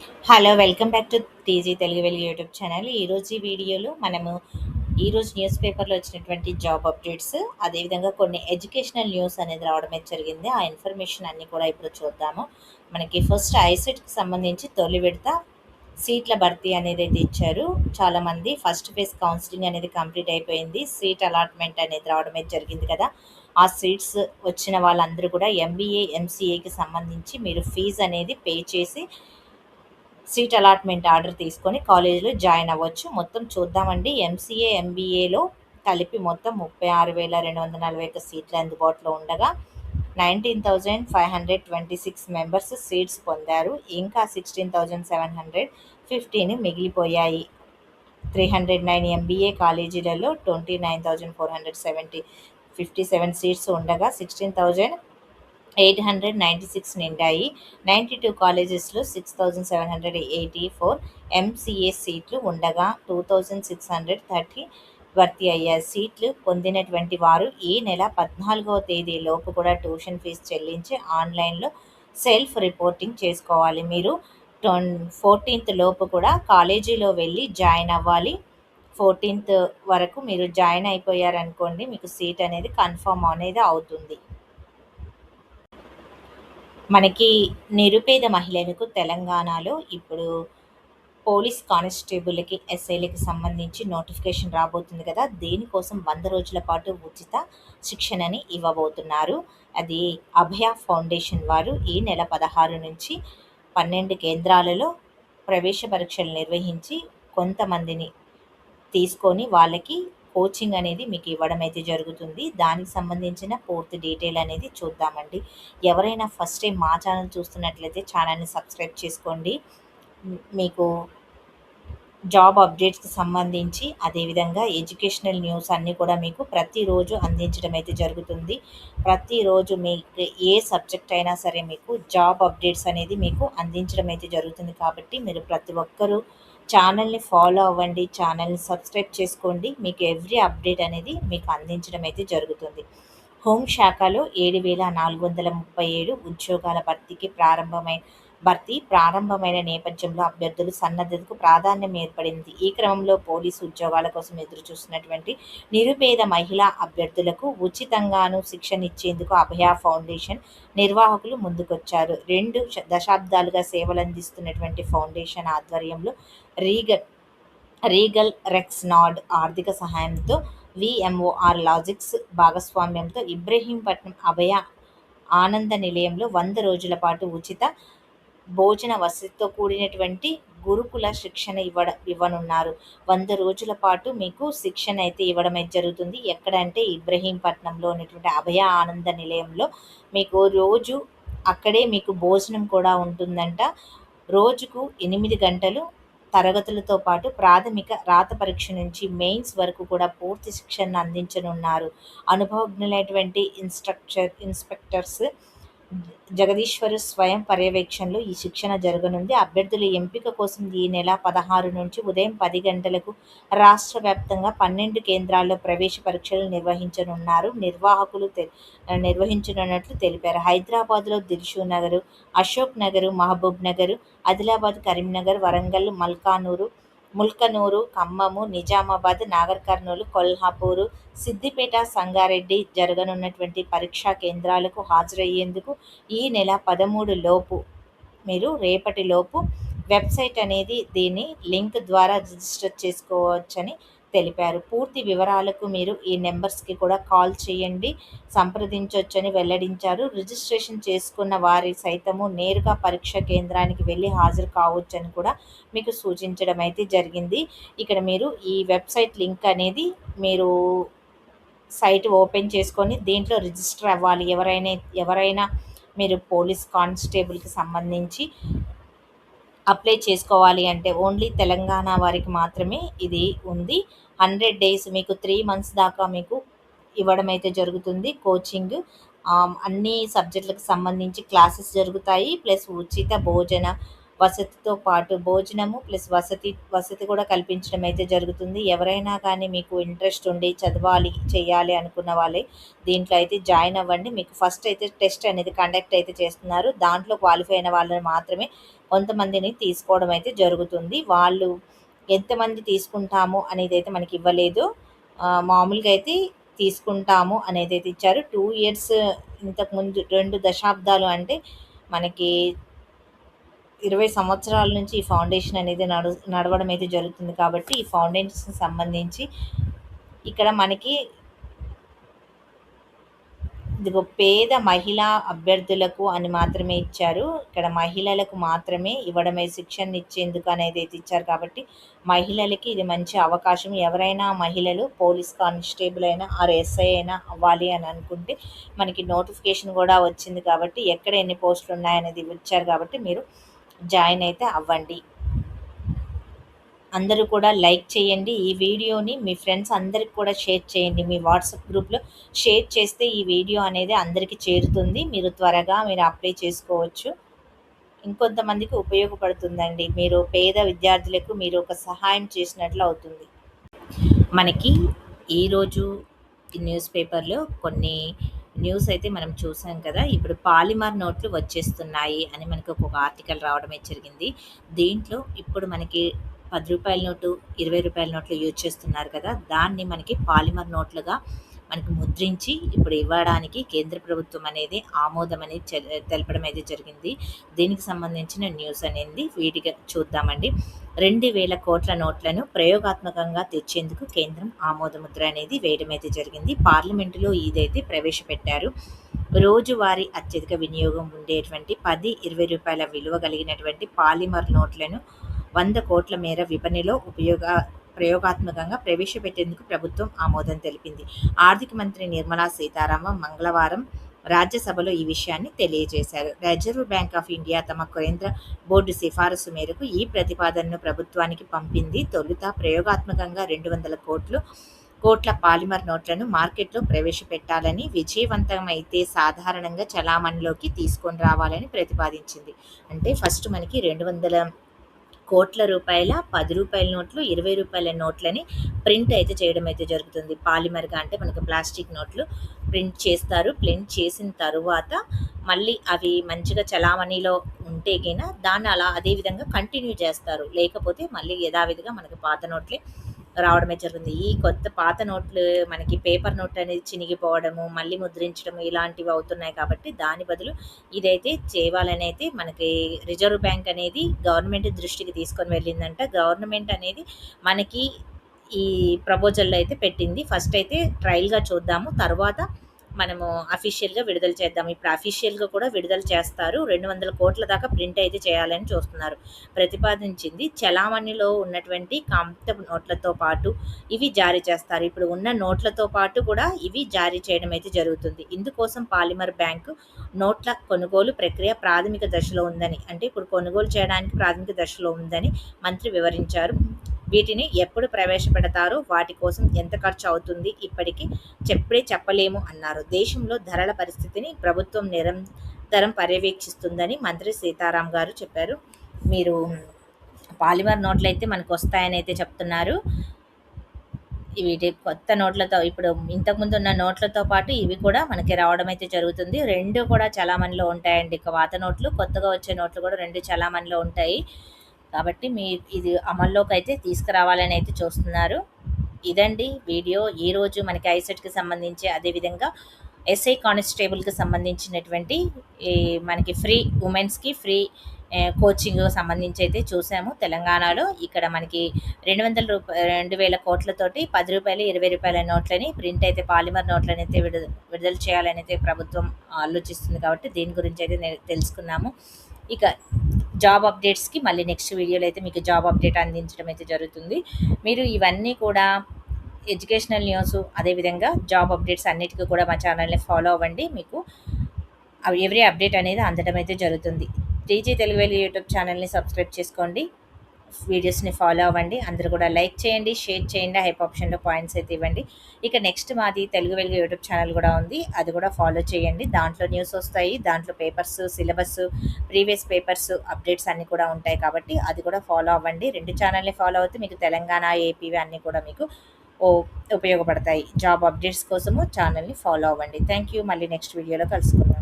Hello! Welcome back to TG Telugu వెలుగు YouTube channel. ఈరోజు ఈ వీడియోలో మనము ఈరోజు న్యూస్ పేపర్‌లో వచ్చినటువంటి జాబ్ అప్డేట్స్, అదేవిధంగా కొన్ని ఎడ్యుకేషనల్ న్యూస్ అనేది రావడమే జరిగింది. ఆ ఇన్ఫర్మేషన్ అన్నీ కూడా ఇప్పుడు చూద్దాము. మనకి ఫస్ట్ ఐసెట్‌కి సంబంధించి తొలి విడత సీట్ల భర్తీ అనేదైతే ఇచ్చారు. చాలామంది ఫస్ట్ ఫేజ్ కౌన్సెలింగ్ అనేది కంప్లీట్ అయిపోయింది. సీట్ అలాట్‌మెంట్ అనేది రావడమే జరిగింది కదా! ఆ సీట్స్ వచ్చిన వాళ్ళందరూ కూడా ఎంబీఏ, ఎంసీఏకి సంబంధించి మీరు ఫీజ్ అనేది పే చేసి సీట్ అలాట్‌మెంట్ ఆర్డర్ తీసుకొని కాలేజీలో జాయిన్ అవ్వచ్చు. మొత్తం చూద్దామండి. ఎంసీఏ, ఎంబీఏలో కలిపి మొత్తం 36,241 సీట్లు అందుబాటులో ఉండగా 19,526 మెంబర్స్ సీట్స్ పొందారు. ఇంకా 16,715 మిగిలిపోయాయి. 309 ఎంబీఏ కాలేజీలలో 29,457 సీట్స్ ఉండగా 16,896 నిండాయి. 92 కాలేజెస్‌లో 6,784 ఎంసీఏ సీట్లు ఉండగా 2,630 భర్తీ అయ్యాయి. సీట్లు పొందినటువంటి వారు ఈ నెల 14వ తేదీ లోపు కూడా ట్యూషన్ ఫీజు చెల్లించి ఆన్‌లైన్‌లో సెల్ఫ్ రిపోర్టింగ్ చేసుకోవాలి. మీరు 14థ్ లోపు కూడా కాలేజీలో వెళ్ళి జాయిన్ అవ్వాలి. 14థ్ వరకు మీరు జాయిన్ అయిపోయారనుకోండి, మీకు సీట్ అనేది కన్ఫర్మ్ అనేది అవుతుంది. మనకి నిరుపేద మహిళలకు తెలంగాణలో ఇప్పుడు పోలీస్ కానిస్టేబుల్‌కి, ఎస్ఐలకి సంబంధించి నోటిఫికేషన్ రాబోతుంది కదా! దీనికోసం 100 రోజుల పాటు ఉచిత శిక్షణని ఇవ్వబోతున్నారు. అది అభయ ఫౌండేషన్ వారు ఈ నెల 16 నుంచి 12 కేంద్రాలలో ప్రవేశ పరీక్షలు నిర్వహించి కొంతమందిని తీసుకొని వాళ్ళకి కోచింగ్ అనేది మీకు ఇవ్వడం అయితే జరుగుతుంది. దానికి సంబంధించిన పూర్తి డీటెయిల్ అనేది చూద్దామండి. ఎవరైనా ఫస్ట్ టైం మా ఛానల్ చూస్తున్నట్లయితే ఛానల్‌ని సబ్స్క్రైబ్ చేసుకోండి. మీకు జాబ్ అప్డేట్స్‌కి సంబంధించి, అదేవిధంగా ఎడ్యుకేషనల్ న్యూస్ అన్నీ కూడా మీకు ప్రతిరోజు అందించడం అయితే జరుగుతుంది. ప్రతిరోజు మీకు ఏ సబ్జెక్ట్ అయినా సరే మీకు జాబ్ అప్డేట్స్ అనేది మీకు అందించడం అయితే జరుగుతుంది. కాబట్టి మీరు ప్రతి ఒక్కరూ ఛానల్‌ని ఫాలో అవ్వండి. ఛానల్‌ని సబ్స్క్రైబ్ చేసుకోండి. మీకు ఎవ్రీ అప్డేట్ అనేది మీకు అందించడం అయితే జరుగుతుంది. హోంశాఖలో 7,437 ఉద్యోగాల భర్తీ ప్రారంభమైన నేపథ్యంలో అభ్యర్థులు సన్నద్ధతకు ప్రాధాన్యం ఏర్పడింది. ఈ క్రమంలో పోలీసు ఉద్యోగాల కోసం ఎదురుచూస్తున్నటువంటి నిరుపేద మహిళా అభ్యర్థులకు ఉచితంగాను శిక్షణ ఇచ్చేందుకు అభయ ఫౌండేషన్ నిర్వాహకులు ముందుకొచ్చారు. 2 దశాబ్దాలుగా సేవలందిస్తున్నటువంటి ఫౌండేషన్ ఆధ్వర్యంలో రీగల్ రెక్స్‌నాడ్ ఆర్థిక సహాయంతో వీఎంఓఆర్ లాజిస్టిక్స్ భాగస్వామ్యంతో ఇబ్రహీంపట్నం అభయ ఆనంద నిలయంలో 100 రోజుల పాటు ఉచిత భోజన వసతితో కూడినటువంటి గురుకుల శిక్షణ ఇవ్వనున్నారు. 100 రోజుల పాటు మీకు శిక్షణ అయితే ఇవ్వడం అయితే జరుగుతుంది. ఎక్కడంటే ఇబ్రహీంపట్నంలో ఉన్నటువంటి అభయ ఆనంద నిలయంలో మీకు రోజు అక్కడే మీకు భోజనం కూడా ఉంటుందంట. రోజుకు 8 గంటలు తరగతులతో పాటు ప్రాథమిక రాత పరీక్ష నుంచి మెయిన్స్ వరకు కూడా పూర్తి శిక్షణను అందించనున్నారు. అనుభవజ్ఞులైనటువంటి ఇన్స్పెక్టర్స్ జగదీశ్వర్ స్వయం పర్యవేక్షణలో ఈ శిక్షణ జరగనుంది. అభ్యర్థుల ఎంపిక కోసం ఈ నెల 16 నుంచి ఉదయం 10 గంటలకు రాష్ట్ర వ్యాప్తంగా 12 కేంద్రాల్లో ప్రవేశ పరీక్షలు నిర్వహించనున్నట్లు తెలిపారు. హైదరాబాద్లో దిల్షుక్ నగర్, అశోక్ నగర్, మహబూబ్ నగర్, ఆదిలాబాద్, కరీంనగర్, వరంగల్, ముల్కనూరు, ఖమ్మము, నిజామాబాద్, నాగర్ కర్నూలు, కొల్హాపూర్, సిద్దిపేట, సంగారెడ్డి జరగనున్నటువంటి పరీక్షా కేంద్రాలకు హాజరయ్యేందుకు ఈ నెల 13 లోపు మీరు రేపటిలోపు వెబ్సైట్ అనేది దీని లింక్ ద్వారా రిజిస్టర్ చేసుకోవచ్చని తెలిపారు. పూర్తి వివరాలకు మీరు ఈ నెంబర్స్‌కి కూడా కాల్ చేయండి, సంప్రదించొచ్చని వెల్లడించారు. రిజిస్ట్రేషన్ చేసుకున్న వారి సైతము నేరుగా పరీక్ష కేంద్రానికి వెళ్ళి హాజరు కావచ్చని కూడా మీకు సూచించడం అయితే జరిగింది. ఇక్కడ మీరు ఈ వెబ్సైట్ లింక్ అనేది మీరు సైట్ ఓపెన్ చేసుకొని దీంట్లో రిజిస్టర్ అవ్వాలి. ఎవరైనా మీరు పోలీస్ కానిస్టేబుల్‌కి సంబంధించి అప్లై చేసుకోవాలి అంటే ఓన్లీ తెలంగాణ వారికి మాత్రమే ఇది ఉంది. 100 డేస్ మీకు 3 మంత్స్ దాకా మీకు ఇవ్వడం అయితే జరుగుతుంది కోచింగ్. అన్ని సబ్జెక్టులకు సంబంధించి క్లాసెస్ జరుగుతాయి. ప్లస్ ఉచిత భోజన వసతితో పాటు భోజనము ప్లస్ వసతి కూడా కల్పించడం అయితే జరుగుతుంది. ఎవరైనా కానీ మీకు ఇంట్రెస్ట్ ఉండి చదవాలి, చేయాలి అనుకున్న వాళ్ళే దీంట్లో అయితే జాయిన్ అవ్వండి. మీకు ఫస్ట్ అయితే టెస్ట్ అనేది కండక్ట్ అయితే చేస్తున్నారు. దాంట్లో క్వాలిఫై అయిన వాళ్ళని మాత్రమే కొంతమందిని తీసుకోవడం అయితే జరుగుతుంది. వాళ్ళు ఎంతమంది తీసుకుంటాము అనేది అయితే మనకి ఇవ్వలేదు. మామూలుగా అయితే తీసుకుంటాము అనేది అయితే ఇచ్చారు. 2 ఇయర్స్ ఇంతకుముందు 2 దశాబ్దాలు అంటే మనకి 20 సంవత్సరాల నుంచి ఈ ఫౌండేషన్ అనేది నడవడం అయితే జరుగుతుంది. కాబట్టి ఈ ఫౌండేషన్‌కి సంబంధించి ఇక్కడ మనకి ఇదిగో పేద మహిళా అభ్యర్థులకు అని మాత్రమే ఇచ్చారు. ఇక్కడ మహిళలకు మాత్రమే ఇవ్వడమే శిక్షణ ఇచ్చేందుకు అనేది అయితే ఇచ్చారు. కాబట్టి మహిళలకి ఇది మంచి అవకాశం. ఎవరైనా మహిళలు పోలీస్ కానిస్టేబుల్ అయినా ఆర్ ఎస్ఐ అయినా అవ్వాలి అని అనుకుంటే మనకి నోటిఫికేషన్ కూడా వచ్చింది. కాబట్టి ఎక్కడ ఎన్ని పోస్టులు ఉన్నాయనేది ఇచ్చారు. కాబట్టి మీరు జాయిన్ అయితే అవ్వండి. అందరూ కూడా లైక్ చేయండి. ఈ వీడియోని మీ ఫ్రెండ్స్ అందరికి కూడా షేర్ చేయండి. మీ వాట్సాప్ గ్రూప్‌లో షేర్ చేస్తే ఈ వీడియో అనేది అందరికీ చేరుతుంది. మీరు త్వరగా అప్లై చేసుకోవచ్చు. ఇంకొంతమందికి ఉపయోగపడుతుందండి. మీరు పేద విద్యార్థులకు మీరు ఒక సహాయం చేసినట్లు అవుతుంది. మనకి ఈరోజు ఈ న్యూస్ పేపర్‌లో కొన్ని న్యూస్ అయితే మనం చూసాం కదా! ఇప్పుడు పాలిమర్ నోట్లు వచ్చేస్తున్నాయి అని మనకు ఒక ఆర్టికల్ రావడమే జరిగింది. దీంట్లో ఇప్పుడు మనకి రూ. 10 నోటు, రూ. 20 నోట్లు యూజ్ చేస్తున్నారు కదా! దాన్ని మనకి పాలిమర్ నోట్లుగా మనకి ముద్రించి ఇప్పుడు ఇవ్వడానికి కేంద్ర ప్రభుత్వం అనేది ఆమోదం అనేది తెలపడం అయితే జరిగింది. దీనికి సంబంధించిన న్యూస్ అనేది వీటిగా చూద్దామండి. 2000 కోట్ల నోట్లను ప్రయోగాత్మకంగా తెచ్చేందుకు కేంద్రం ఆమోదముద్ర అనేది వేయడం అయితే జరిగింది. పార్లమెంటులో ఇదైతే ప్రవేశపెట్టారు. రోజువారీ అత్యధిక వినియోగం ఉండేటువంటి 10, రూ. 20 విలువ కలిగినటువంటి పాలిమర్ నోట్లను 100 కోట్ల మేర విపణిలో ప్రయోగాత్మకంగా ప్రవేశపెట్టేందుకు ప్రభుత్వం ఆమోదం తెలిపింది. ఆర్థిక మంత్రి నిర్మలా సీతారామన్ మంగళవారం రాజ్యసభలో ఈ విషయాన్ని తెలియజేశారు. రిజర్వ్ బ్యాంక్ ఆఫ్ ఇండియా తమ కేంద్ర బోర్డు సిఫారసు మేరకు ఈ ప్రతిపాదనను ప్రభుత్వానికి పంపింది. తొలుత ప్రయోగాత్మకంగా 200 కోట్ల పాలిమర్ నోట్లను మార్కెట్లో ప్రవేశపెట్టాలని, విజయవంతమైతే సాధారణంగా చలామణిలోకి తీసుకొని రావాలని ప్రతిపాదించింది. అంటే ఫస్ట్ మనకి 200 కోట్ల రూపాయల రూ. 10 నోట్లు, రూ. 20 నోట్లని ప్రింట్ అయితే చేయడం అయితే జరుగుతుంది. పాలిమర్‌గా అంటే మనకు ప్లాస్టిక్ నోట్లు ప్రింట్ చేస్తారు. ప్రింట్ చేసిన తరువాత మళ్ళీ అవి మంచిగా చలామణిలో ఉంటే దాన్ని అదే విధంగా కంటిన్యూ చేస్తారు. లేకపోతే మళ్ళీ యథావిధిగా మనకు పాత నోట్లే రావడమే జరిగింది. ఈ పాత నోట్లు మనకి పేపర్ నోట్ అనేది చినిగిపోవడము, మళ్ళీ ముద్రించడము ఇలాంటివి అవుతున్నాయి. కాబట్టి దాని బదులు ఇదైతే చేయాలని అయితే మనకి రిజర్వ్ బ్యాంక్ అనేది గవర్నమెంట్ దృష్టికి తీసుకొని వెళ్ళిందంట. గవర్నమెంట్ అనేది మనకి ఈ ప్రపోజల్‌లో అయితే పెట్టింది. ఫస్ట్ అయితే ట్రయల్‌గా చూద్దాము. తర్వాత మనము అఫీషియల్‌గా విడుదల చేద్దాం. ఇప్పుడు అఫీషియల్‌గా కూడా విడుదల చేస్తారు. 200 కోట్ల దాకా ప్రింట్ అయితే చేయాలని చూస్తున్నారు. ప్రతిపాదించింది చలామణిలో ఉన్నటువంటి కాగితపు నోట్లతో పాటు ఇవి జారీ చేస్తారు. ఇప్పుడు ఉన్న నోట్లతో పాటు కూడా ఇవి జారీ చేయడం అయితే జరుగుతుంది. ఇందుకోసం పాలిమర్ బ్యాంకు నోట్ల కొనుగోలు ప్రక్రియ ప్రాథమిక దశలో ఉందని, అంటే ఇప్పుడు కొనుగోలు చేయడానికి ప్రాథమిక దశలో ఉందని మంత్రి వివరించారు. వీటిని ఎప్పుడు ప్రవేశపెడతారో, వాటి కోసం ఎంత ఖర్చు అవుతుంది ఇప్పటికీ చెప్పలేము అన్నారు. దేశంలో ధరల పరిస్థితిని ప్రభుత్వం నిరంతరం పర్యవేక్షిస్తుందని మంత్రి సీతారాం గారు చెప్పారు. మీరు పాలిమర్ నోట్లు అయితే మనకు వస్తాయని అయితే చెప్తున్నారు. వీటి కొత్త నోట్లతో ఇప్పుడు ఇంతకుముందు ఉన్న నోట్లతో పాటు ఇవి కూడా మనకి రావడం అయితే జరుగుతుంది. 2 కూడా చలామణిలో ఉంటాయండి. పాత నోట్లు, కొత్తగా వచ్చే నోట్లు కూడా 2 చలామణిలో ఉంటాయి. కాబట్టి ఇది అమల్లోకి అయితే తీసుకురావాలని అయితే చూస్తున్నారు. ఇదండి వీడియో. ఈరోజు మనకి ఐసెట్‌కి సంబంధించి, అదేవిధంగా ఎస్ఐ కానిస్టేబుల్‌కి సంబంధించినటువంటి మనకి ఉమెన్స్‌కి ఫ్రీ కోచింగ్ సంబంధించి అయితే చూసాము తెలంగాణలో. ఇక్కడ మనకి 2,000 కోట్లతోటి రూ. 10, రూ. 20 నోట్లని ప్రింట్ అయితే పాలిమర్ నోట్లని అయితే విడుదల చేయాలని అయితే ప్రభుత్వం ఆలోచిస్తుంది. కాబట్టి దీని గురించి అయితే తెలుసుకున్నాము. ఇక జాబ్ అప్డేట్స్కి మళ్ళీ నెక్స్ట్ వీడియోలో అయితే మీకు జాబ్ అప్డేట్ అందించడం అయితే జరుగుతుంది. మీరు ఇవన్నీ కూడా ఎడ్యుకేషనల్ న్యూస్, అదేవిధంగా జాబ్ అప్డేట్స్ అన్నిటికీ కూడా మా ఛానల్ని ఫాలో అవ్వండి. మీకు ఎవ్రీ అప్డేట్ అనేది అందడం అయితే జరుగుతుంది. టీజీ తెలుగు వెలుగు యూట్యూబ్ ఛానల్ని సబ్స్క్రైబ్ చేసుకోండి. వీడియోస్ని ఫాలో అవ్వండి. అందరూ కూడా లైక్ చేయండి, షేర్ చేయండి, హైప్ ఆప్షన్లో పాయింట్స్ అయితే ఇవ్వండి. ఇక నెక్స్ట్ మాది తెలుగు వెలుగు యూట్యూబ్ ఛానల్ కూడా ఉంది, అది కూడా ఫాలో చేయండి. దాంట్లో న్యూస్ వస్తాయి, దాంట్లో papers, syllabus, previous papers updates అన్నీ కూడా ఉంటాయి కాబట్టి అది కూడా ఫాలో అవ్వండి. రెండు ఛానల్ని ఫాలో అవుతే మీకు తెలంగాణ, ఏపీవి అన్నీ కూడా మీకు ఓ ఉపయోగపడతాయి. జాబ్ అప్డేట్స్ కోసము ఛానల్ని ఫాలో అవ్వండి. Thank you. మళ్ళీ నెక్స్ట్ వీడియోలో కలుసుకుందాం.